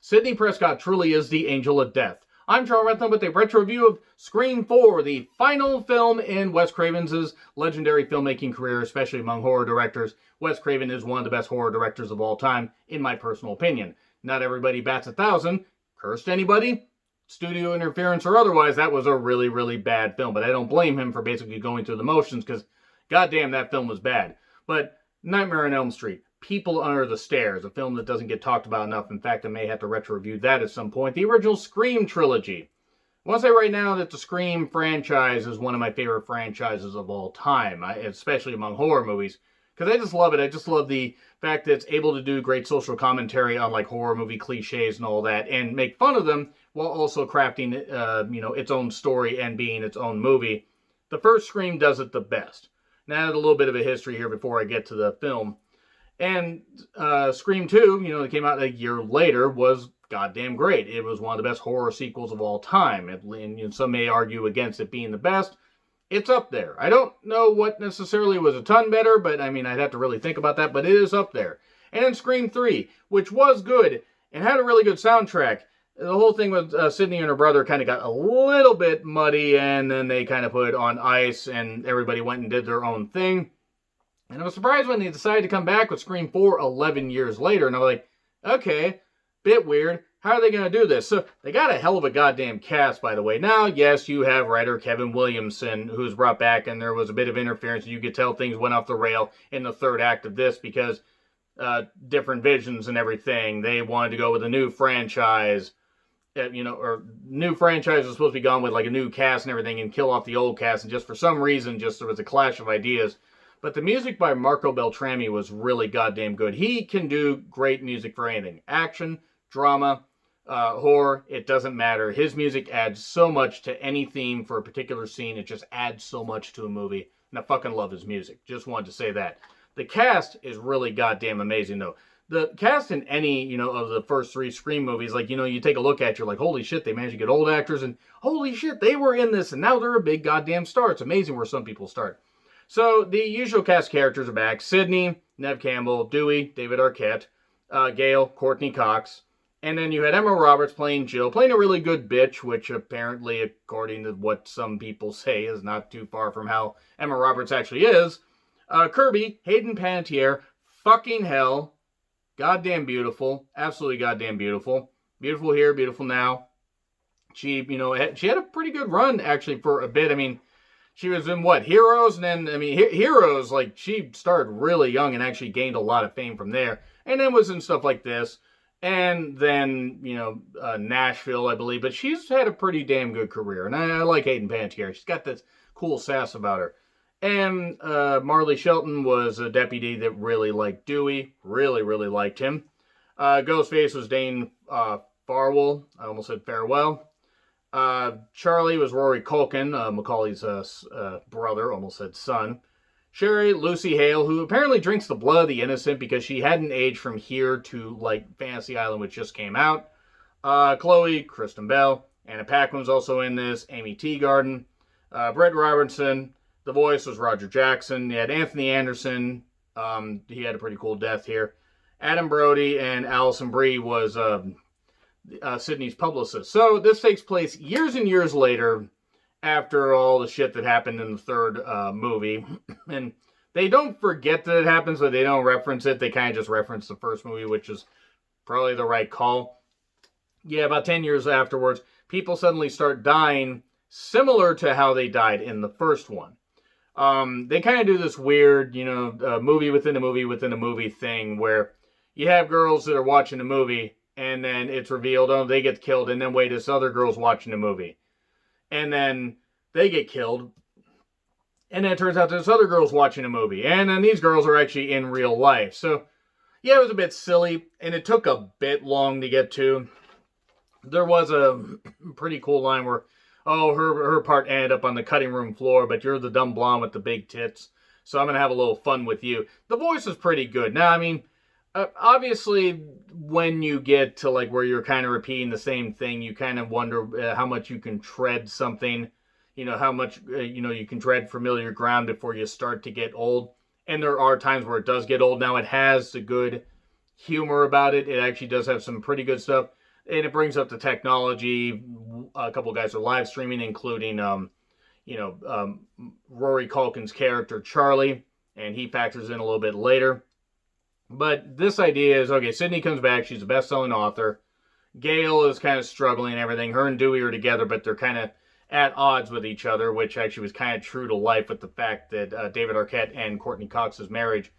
Sidney Prescott truly is the angel of death. I'm Charles Rentham with a retro review of Scream 4, the final film in Wes Craven's legendary filmmaking career, especially among horror directors. Wes Craven is one of the best horror directors of all time, in my personal opinion. Not everybody bats 1,000. Cursed anybody? Studio interference or otherwise, that was a really, really bad film. But I don't blame him for basically going through the motions, because goddamn, that film was bad. But Nightmare on Elm Street, People Under the Stairs, a film that doesn't get talked about enough. In fact, I may have to retro-review that at some point. The original Scream trilogy. I want to say right now that the Scream franchise is one of my favorite franchises of all time, especially among horror movies, because I just love it. I just love the fact that it's able to do great social commentary on like horror movie cliches and all that, and make fun of them while also crafting, its own story and being its own movie. The first Scream does it the best. Now, a little bit of a history here before I get to the film. And Scream 2, that came out a year later, was goddamn great. It was one of the best horror sequels of all time. And some may argue against it being the best. It's up there. I don't know what necessarily was a ton better, but I'd have to really think about that, but it is up there. And then Scream 3, which was good and had a really good soundtrack. The whole thing with Sidney and her brother kind of got a little bit muddy, and then they kind of put it on ice, and everybody went and did their own thing. And I was surprised when they decided to come back with Scream 4 11 years later. And I was like, okay, bit weird. How are they going to do this? So they got a hell of a goddamn cast, by the way. Now, yes, you have writer Kevin Williamson, who's brought back, and there was a bit of interference. You could tell things went off the rail in the third act of this because different visions and everything. They wanted to go with a new franchise, or new franchise was supposed to be gone with like a new cast and everything and kill off the old cast. And just for some reason, there was a clash of ideas. But the music by Marco Beltrami was really goddamn good. He can do great music for anything. Action, drama, horror, it doesn't matter. His music adds so much to any theme for a particular scene. It just adds so much to a movie. And I fucking love his music. Just wanted to say that. The cast is really goddamn amazing, though. The cast in any, of the first three Scream movies, you take a look at, you're like, holy shit, they managed to get old actors, and holy shit, they were in this, and now they're a big goddamn star. It's amazing where some people start. So, the usual cast characters are back. Sidney, Neve Campbell, Dewey, David Arquette, Gail, Courtney Cox. And then you had Emma Roberts playing Jill, playing a really good bitch, which apparently, according to what some people say, is not too far from how Emma Roberts actually is. Kirby, Hayden Panettiere, fucking hell. Goddamn beautiful. Absolutely goddamn beautiful. Beautiful here, beautiful now. She had a pretty good run, actually, for a bit. She was in Heroes? And then, Heroes, she started really young and actually gained a lot of fame from there. And then was in stuff like this. And then, Nashville, I believe. But she's had a pretty damn good career. And I like Hayden Panettiere. She's got this cool sass about her. And Marley Shelton was a deputy that really liked Dewey. Really, really liked him. Ghostface was Dane Farwell. I almost said Farewell. Charlie was Rory Culkin, Macaulay's brother, almost said son. Sherry, Lucy Hale, who apparently drinks the blood of the innocent because she hadn't aged from here to, Fantasy Island, which just came out. Chloe, Kristen Bell. Anna Paquin's also in this. Amy Teagarden. Brett Robertson. The voice was Roger Jackson. You had Anthony Anderson. He had a pretty cool death here. Adam Brody and Alison Brie was Sidney's publicist. So this takes place years and years later after all the shit that happened in the third movie. And they don't forget that it happens, but they don't reference it. They kind of just reference the first movie, which is probably the right call. Yeah, about 10 years afterwards, people suddenly start dying similar to how they died in the first one. They kind of do this weird, movie within a movie within a movie thing where you have girls that are watching a movie and then it's revealed, oh, they get killed, and then wait, this other girl's watching the movie. And then they get killed, and then it turns out this other girl's watching a movie, and then these girls are actually in real life. So, yeah, it was a bit silly, and it took a bit long to get to. There was a pretty cool line where, oh, her part ended up on the cutting room floor, but you're the dumb blonde with the big tits, so I'm going to have a little fun with you. The voice is pretty good. Now, obviously, when you get to where you're kind of repeating the same thing, you kind of wonder how much you can tread something, how much, you can tread familiar ground before you start to get old. And there are times where it does get old. Now, it has the good humor about it. It actually does have some pretty good stuff. And it brings up the technology. A couple of guys are live streaming, including Rory Culkin's character Charlie, and he factors in a little bit later. But this idea is, okay, Sydney comes back. She's a best-selling author. Gale is kind of struggling and everything. Her and Dewey are together, but they're kind of at odds with each other, which actually was kind of true to life with the fact that David Arquette and Courtney Cox's marriage.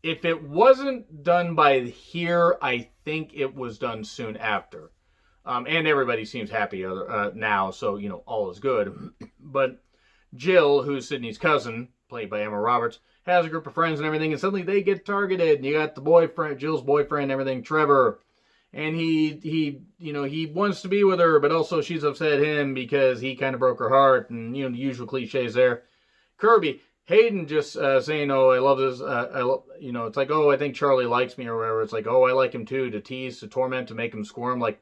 If it wasn't done by here, I think it was done soon after. And everybody seems happy now, so, all is good. But Jill, who's Sydney's cousin, played by Emma Roberts, has a group of friends and everything, and suddenly they get targeted. And you got the boyfriend, Jill's boyfriend and everything, Trevor. And he wants to be with her, but also she's upset at him because he kind of broke her heart, and, the usual cliches there. Kirby, Hayden just saying, oh, I love this, it's like, oh, I think Charlie likes me or whatever. It's like, oh, I like him too, to tease, to torment, to make him squirm. Like,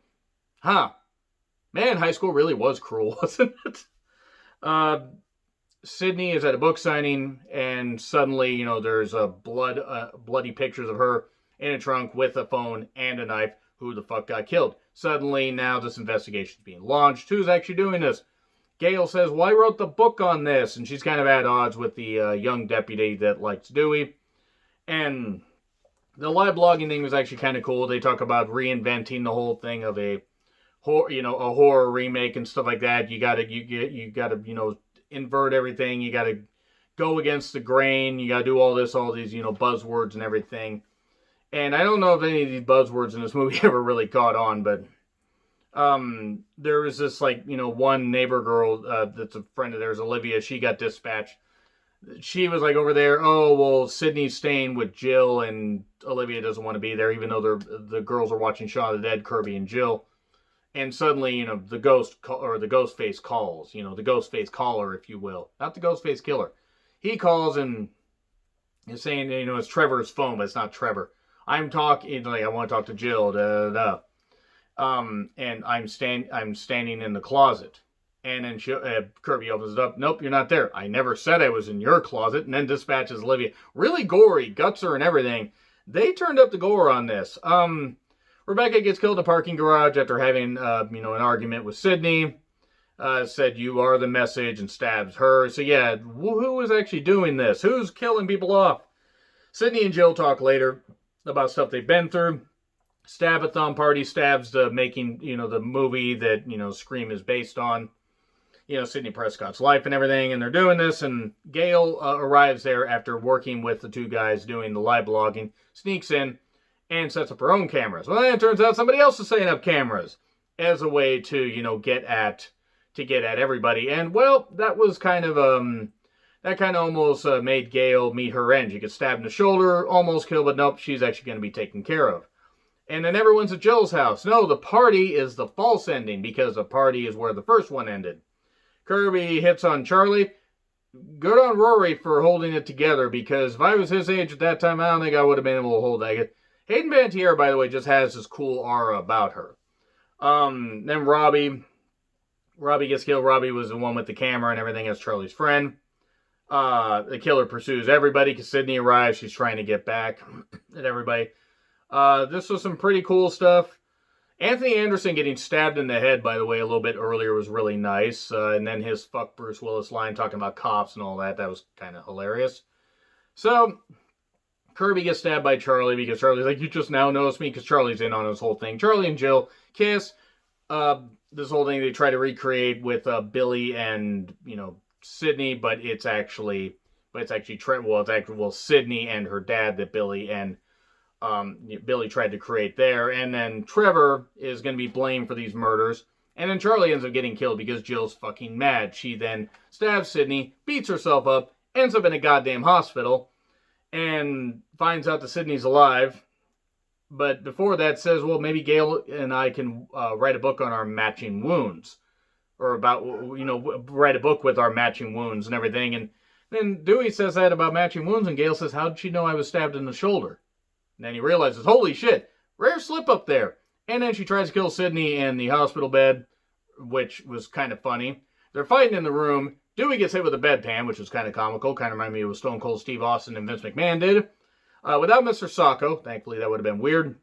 huh. Man, high school really was cruel, wasn't it? Sydney is at a book signing, and suddenly, there's bloody pictures of her in a trunk with a phone and a knife. Who the fuck got killed? Suddenly, now this investigation is being launched. Who's actually doing this? Gale says, well, I wrote the book on this, and she's kind of at odds with the young deputy that likes Dewey. And the live blogging thing was actually kind of cool. They talk about reinventing the whole thing of a horror remake and stuff like that. You gotta invert everything. You gotta go against the grain. You gotta do all these buzzwords and everything. And I don't know if any of these buzzwords in this movie ever really caught on, but there was this one neighbor girl that's a friend of theirs, Olivia. She got dispatched. She was over there. Oh well, Sydney's staying with Jill, and Olivia doesn't want to be there, even though the girls are watching Shaun of the Dead, Kirby and Jill. And suddenly, the ghost or the ghost face calls. The ghost face caller, if you will, not the ghost face killer. He calls and is saying, it's Trevor's phone, but it's not Trevor. I'm talking, I want to talk to Jill, and I'm standing in the closet. And then Kirby opens it up. Nope, you're not there. I never said I was in your closet. And then dispatches Olivia. Really gory, guts her and everything. They turned up the gore on this. Rebecca gets killed in a parking garage after having, an argument with Sydney. Said, you are the message, and stabs her. So yeah, who is actually doing this? Who's killing people off? Sydney and Jill talk later about stuff they've been through. Stab-a-thon party stabs the making, the movie that, Scream is based on. Sidney Prescott's life and everything, and they're doing this, and Gale arrives there after working with the two guys doing the live blogging, sneaks in, and sets up her own cameras. Well, then it turns out somebody else is setting up cameras as a way to, get at everybody. And, well, that was kind of, almost made Gale meet her end. She gets stabbed in the shoulder, almost killed, but nope, she's actually going to be taken care of. And then everyone's at Jill's house. No, the party is the false ending, because the party is where the first one ended. Kirby hits on Charlie. Good on Rory for holding it together, because if I was his age at that time, I don't think I would have been able to hold that. Hayden Panettiere, by the way, just has this cool aura about her. Then Robbie gets killed. Robbie was the one with the camera and everything as Charlie's friend. The killer pursues everybody because Sydney arrives. She's trying to get back at everybody. This was some pretty cool stuff. Anthony Anderson getting stabbed in the head, by the way, a little bit earlier was really nice. And then his fuck Bruce Willis line talking about cops and all that. That was kind of hilarious. So, Kirby gets stabbed by Charlie because Charlie's like, you just now noticed me, because Charlie's in on this whole thing. Charlie and Jill kiss. This whole thing they try to recreate with Billy and, Sydney, but it's actually Sydney and her dad that Billy tried to create there. And then Trevor is going to be blamed for these murders. And then Charlie ends up getting killed because Jill's fucking mad. She then stabs Sydney, beats herself up, ends up in a goddamn hospital, and finds out that Sydney's alive. But before that says, well, maybe Gale and I can write a book on our matching wounds. Or about, write a book with our matching wounds and everything. And then Dewey says that about matching wounds, and Gale says, how did she know I was stabbed in the shoulder? And then he realizes, holy shit, rare slip up there. And then she tries to kill Sydney in the hospital bed, which was kind of funny. They're fighting in the room. Dewey gets hit with a bedpan, which was kind of comical. Kind of reminded me of what Stone Cold Steve Austin and Vince McMahon did. Without Mr. Sacco, thankfully that would have been weird.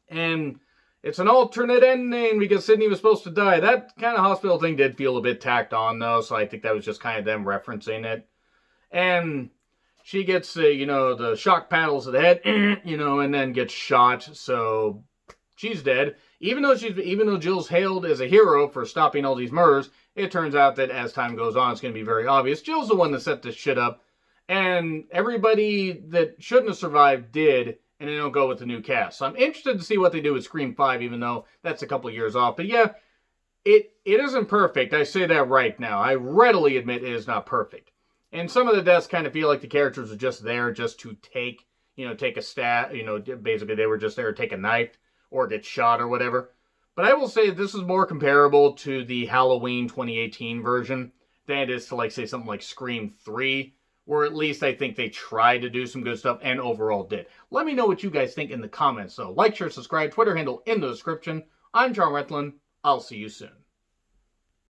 And it's an alternate ending because Sidney was supposed to die. That kind of hospital thing did feel a bit tacked on, though, so I think that was just kind of them referencing it. And she gets, the shock paddles to the head, and then gets shot, so she's dead. Even though Jill's hailed as a hero for stopping all these murders, it turns out that as time goes on, it's going to be very obvious. Jill's the one that set this shit up, and everybody that shouldn't have survived did, and they don't go with the new cast. So I'm interested to see what they do with Scream 5, even though that's a couple years off. But yeah, it isn't perfect. I say that right now. I readily admit it is not perfect. And some of the deaths kind of feel like the characters are just there just to take a stab. Basically they were just there to take a knife or get shot or whatever. But I will say this is more comparable to the Halloween 2018 version than it is to, like, say, something like Scream 3, where at least I think they tried to do some good stuff and overall did. Let me know what you guys think in the comments, though. Like, share, subscribe, Twitter handle in the description. I'm John Rethlin. I'll see you soon.